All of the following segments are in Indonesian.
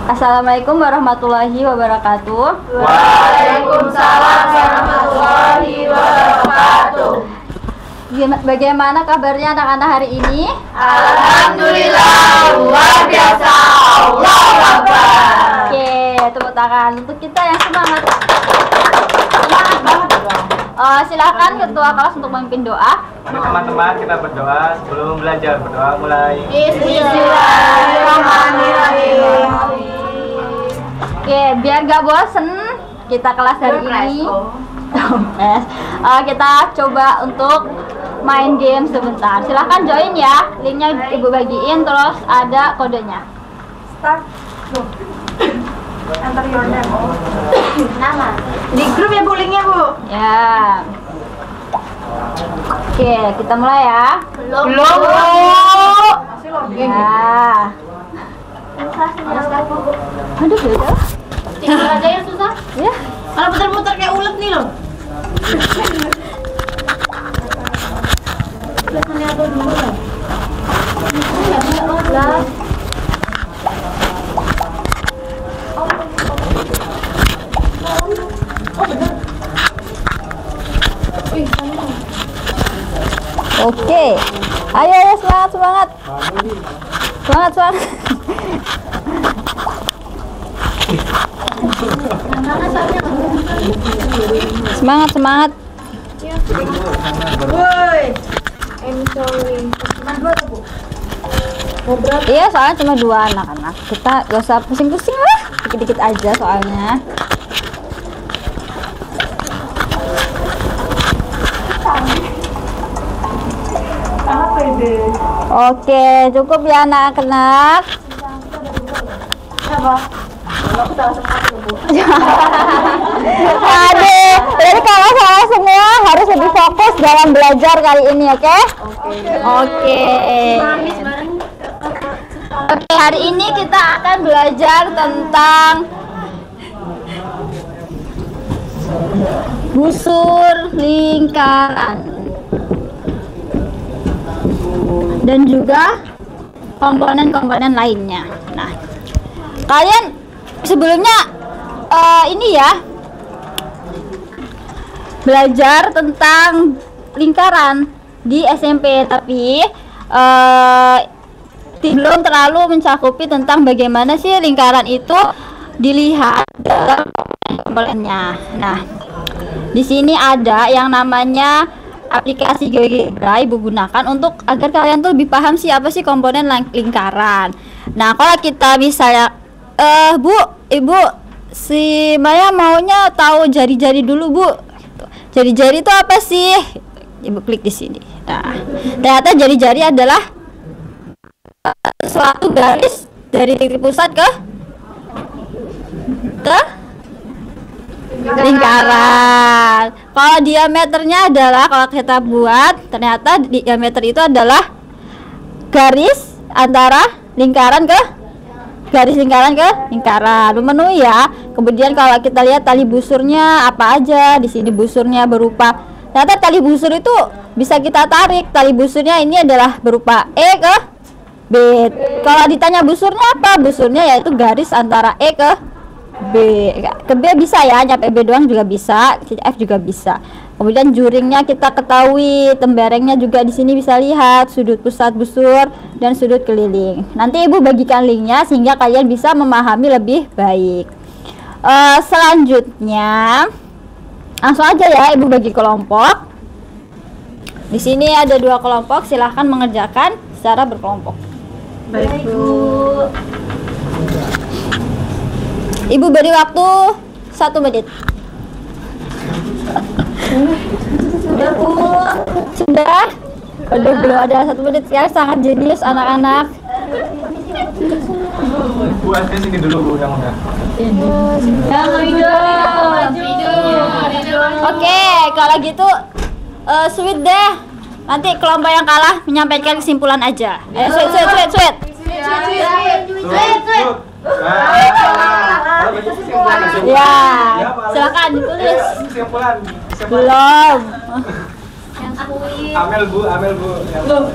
Assalamualaikum warahmatullahi wabarakatuh. Waalaikumsalam warahmatullahi wabarakatuh. Bagaimana kabarnya anak-anak hari ini? Alhamdulillah, luar biasa. Allahu Akbar. Oke, tepuk tangan untuk kita yang semangat. Semangat banget dong. Silahkan ketua kelas untuk memimpin doa. Mari teman-teman kita berdoa sebelum belajar. Berdoa mulai. Bismillahirrahmanirrahim. Oke, biar gak bosen kita kelas hari ini. Kita coba untuk main game sebentar. Silahkan join ya. Linknya ibu bagiin, terus ada kodenya. Start. Enter your name. Nama. Di grup ya, Bu, linknya, Bu. Ya. Oke, kita mulai ya. Belum. Ya. Aduh, beda. Tinggal aja yang susah. Ya. Kalau muter-muter kayak ulet nih loh. Oke. Ayo semangat. Semangat. Semangat. Woi. I'm sorry. Cuma 2 tuh, Bu. Iya, soalnya cuma 2 anak-anak. Kita gak usah pusing-pusing lah. Dikit-dikit aja soalnya. Oke, cukup ya anak-anak. Aduh, jadi kalau salah semua harus lebih fokus dalam belajar kali ini, oke? Oke. Oke, hari ini kita akan belajar tentang busur lingkaran dan juga komponen-komponen lainnya. Nah, kalian sebelumnya ini ya belajar tentang lingkaran di SMP, tapi belum terlalu mencakupi tentang bagaimana sih lingkaran itu dilihat dalam komponennya. Nah, di sini ada yang namanya aplikasi GeoGebra Ibu gunakan untuk agar kalian tuh lebih paham sih apa sih komponen lingkaran. Nah, kalau kita misalnya Bu, Ibu, si Maya maunya tahu jari-jari dulu, Bu. Jari-jari itu apa sih? Ibu klik di sini. Nah, ternyata jari-jari adalah suatu garis dari titik pusat ke lingkaran. Kalau diameternya adalah, kalau kita buat, ternyata diameter itu adalah garis antara lingkaran ke lingkaran, memenuhi ya. Kemudian kalau kita lihat tali busurnya apa aja, di sini busurnya berupa, ternyata tali busur itu bisa kita tarik. Tali busurnya ini adalah berupa E ke B. Kalau ditanya busurnya apa, busurnya yaitu garis antara E ke B. Ke B bisa ya, nyampe B doang juga bisa, F juga bisa. Kemudian juringnya kita ketahui, temberengnya juga di sini bisa lihat sudut pusat busur dan sudut keliling. Nanti Ibu bagikan linknya sehingga kalian bisa memahami lebih baik. Selanjutnya langsung aja ya Ibu bagi kelompok. Di sini ada 2 kelompok, silahkan mengerjakan secara berkelompok. Baik, Bu. Ibu beri waktu 1 menit. Sudah, Bu. Sudah? Udah, belum ada 1 menit. Sekarang sangat jenius anak-anak. Bu, Asri sini dulu, Bu, yang udah. Oke, kalau gitu sweet deh. Nanti kelompok yang kalah menyampaikan kesimpulan aja. Sweet. Ya, silakan ditulis. Kesimpulan. Belum. Amel, Bu. Yang kesimpulan.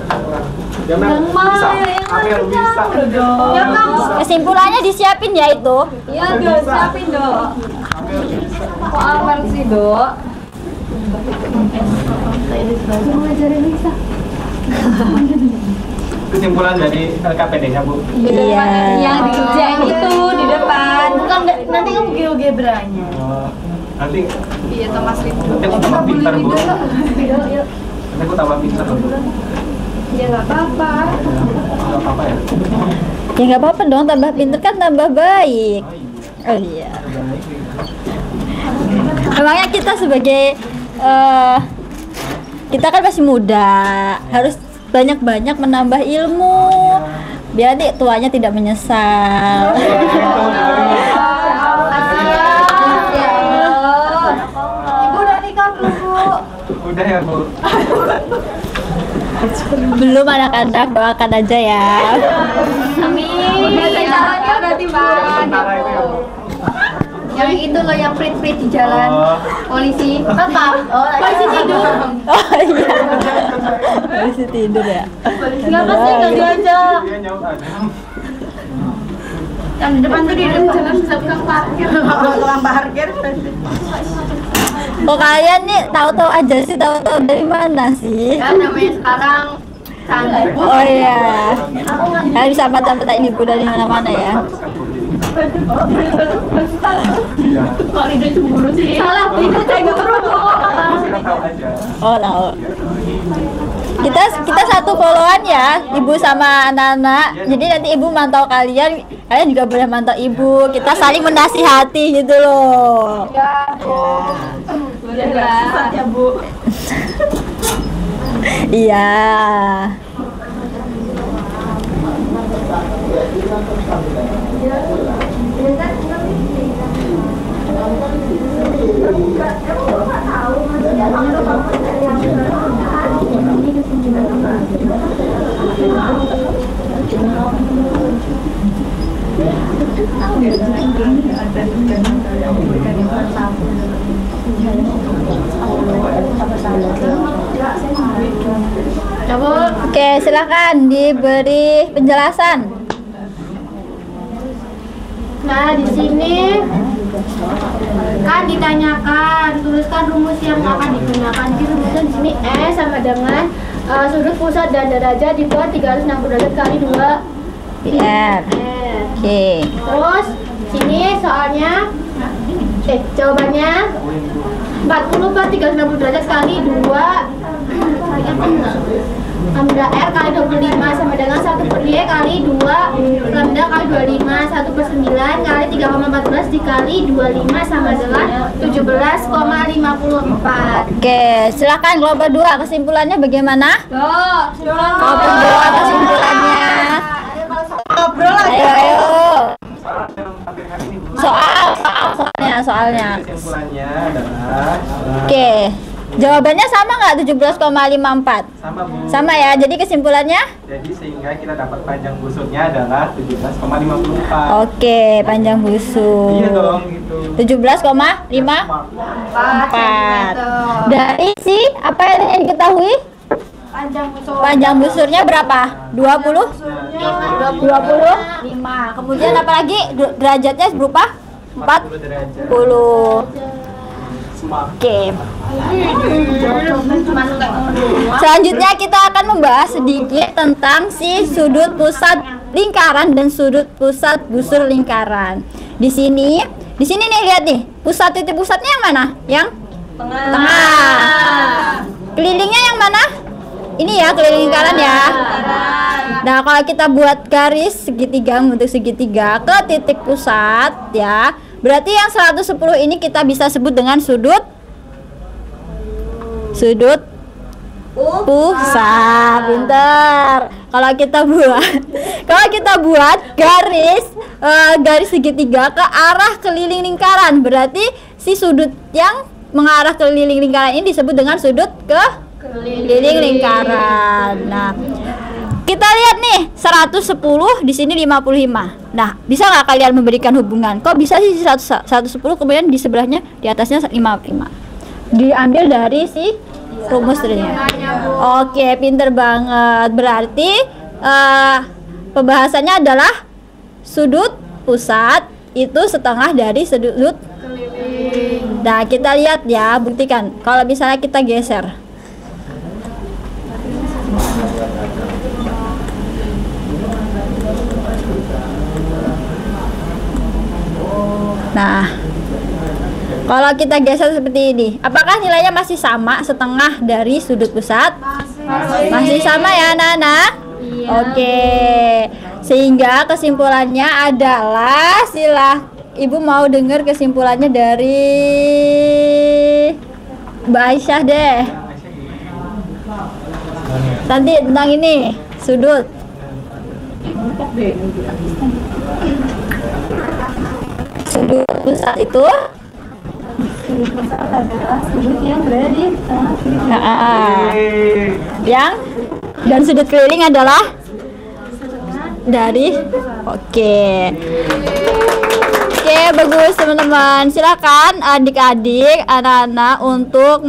Yang bisa. Apa yang bisa? Ya kamu. Kesimpulannya disiapin ya itu. Iya dong, siapin dong. Kok aman sih dok? Kesimpulan dari LKPD-nya Bu. Iya. Yang dikerjain itu di depan. Bukan nanti kamu geogebranya. Nanti Iya Thomas Rindu. nanti aku tambah pintar Bu. Nanti aku tambah pintar Bu. Ya nggak apa-apa. Nggak apa-apa ya. Ya nggak apa-apa dong, tambah pinter kan tambah baik. Oh iya. Emangnya kita sebagai kita kan masih muda, harus banyak-banyak menambah ilmu biar nanti tuanya tidak menyesal. Ibu udah nikah belum Bu? Udah ya Bu. Belum anak-anak, doakan aja ya. Amin. Caranya berarti Sementara itu ya Bu. Yang itu loh yang prit-prit di jalan polisi. Apa? Oh, polisi tidur. Oh iya. Masih tidur ya. Enggak pasti enggak diajak. Dia nyaut aja. Yang di depan tuh di dalam jalan bisa tukang parkir. Tukang parkir. Kok kalian nih tahu-tahu aja sih, tahu-tahu dari mana sih? Ya namanya sekarang canggih. Oh iya. Kalian bisa patah-patahin ibu dari mana-mana ya. Kok Lido cemburu sih? Salah, Lido cemburu. Kita tahu aja. Oh tahu. Kita satu followan ya, ibu sama anak-anak. Jadi nanti ibu mantau kalian, kalian juga boleh mantau ibu. Kita saling menasihati gitu loh. Ya Bu. Iya. Oke, silakan diberi penjelasan. Nah, di sini kan ditanyakan, tuliskan rumus yang akan digunakan. Di rumusnya di sini S sama dengan sudut pusat dan derajat dibuat 360 derajat kali 2 PR. Oke. Terus sini soalnya jawabannya 40 per 360 derajat kali 2 lambda R kali 25 sama dengan 1 per Y kali 2 lambda kali 25 1 per 9 kali 3,14 dikali 25 sama dengan 17,54. Oke, silakan kelompok 2 kesimpulannya bagaimana? Kelompok 2 kesimpulannya. Ayo. Soalnya. Kesimpulannya adalah Oke. Jawabannya sama nggak 17,54? sama Bu. Sama ya. Jadi kesimpulannya? Jadi sehingga kita dapat panjang busurnya adalah 17,54. Oke, panjang busur. Iya dong gitu. 17,54. Dari si apa yang diketahui? Panjang busurnya berapa? 20? 25. Kemudian apa lagi? Derajatnya berupa 40 derajat. 40. Oke. Selanjutnya kita akan membahas sedikit tentang si sudut pusat lingkaran dan sudut pusat busur lingkaran. Di sini nih lihat nih, titik pusatnya yang mana? Yang tengah. Kelilingnya yang mana? Ini ya keliling lingkaran ya. Nah, kalau kita buat garis segitiga membentuk segitiga ke titik pusat ya, berarti yang 110 ini kita bisa sebut dengan sudut pusat. Pintar. Kalau kita buat garis segitiga ke arah keliling lingkaran, berarti si sudut yang mengarah keliling lingkaran ini disebut dengan sudut keliling lingkaran. Nah, kita lihat nih 110 di sini 55. Nah, bisa nggak kalian memberikan hubungan? Kok bisa sih 110 kemudian di sebelahnya di atasnya 55? Diambil dari si rumusnya. Oke, pinter banget. Berarti pembahasannya adalah sudut pusat itu setengah dari sudut keliling. Nah, kita lihat ya, buktikan. Kalau misalnya kita geser. Nah, kalau kita geser seperti ini, apakah nilainya masih sama setengah dari sudut pusat? Masih sama ya, anak-anak? Iya. Oke. Sehingga kesimpulannya adalah, Ibu mau dengar kesimpulannya dari Mbak Aisyah deh. Nanti tentang ini, sudut. Sudut pusat itu Sudut yang berada di yang dan sudut keliling adalah dari oke, bagus teman-teman. Silakan adik-adik, anak-anak untuk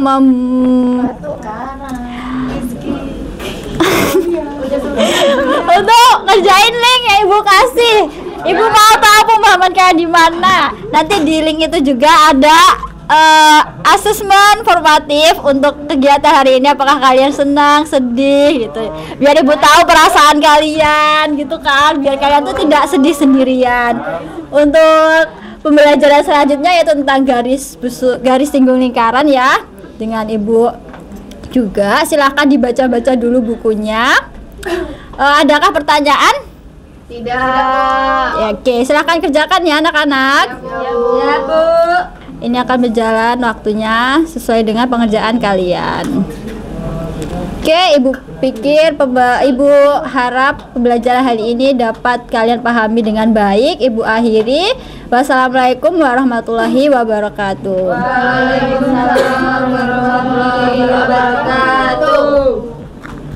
untuk ngerjain link yang Ibu kasih. Ibu mau tahu pemahaman kayak di mana? Nanti di link itu juga ada asesmen formatif untuk kegiatan hari ini. Apakah kalian senang, sedih gitu. Biar Ibu tahu perasaan kalian gitu kan. Biar kalian tuh tidak sedih sendirian. Untuk pembelajaran selanjutnya yaitu tentang garis singgung lingkaran ya. Dengan Ibu juga silahkan dibaca-baca dulu bukunya. Adakah pertanyaan? Tidak. Ya, oke, silahkan kerjakan ya anak-anak. Ya, Bu. Ini akan berjalan waktunya sesuai dengan pengerjaan kalian. Oke, Ibu pikir, Ibu harap pembelajaran hari ini dapat kalian pahami dengan baik. Ibu akhiri. Wassalamualaikum warahmatullahi wabarakatuh. Waalaikumsalam warahmatullahi wabarakatuh.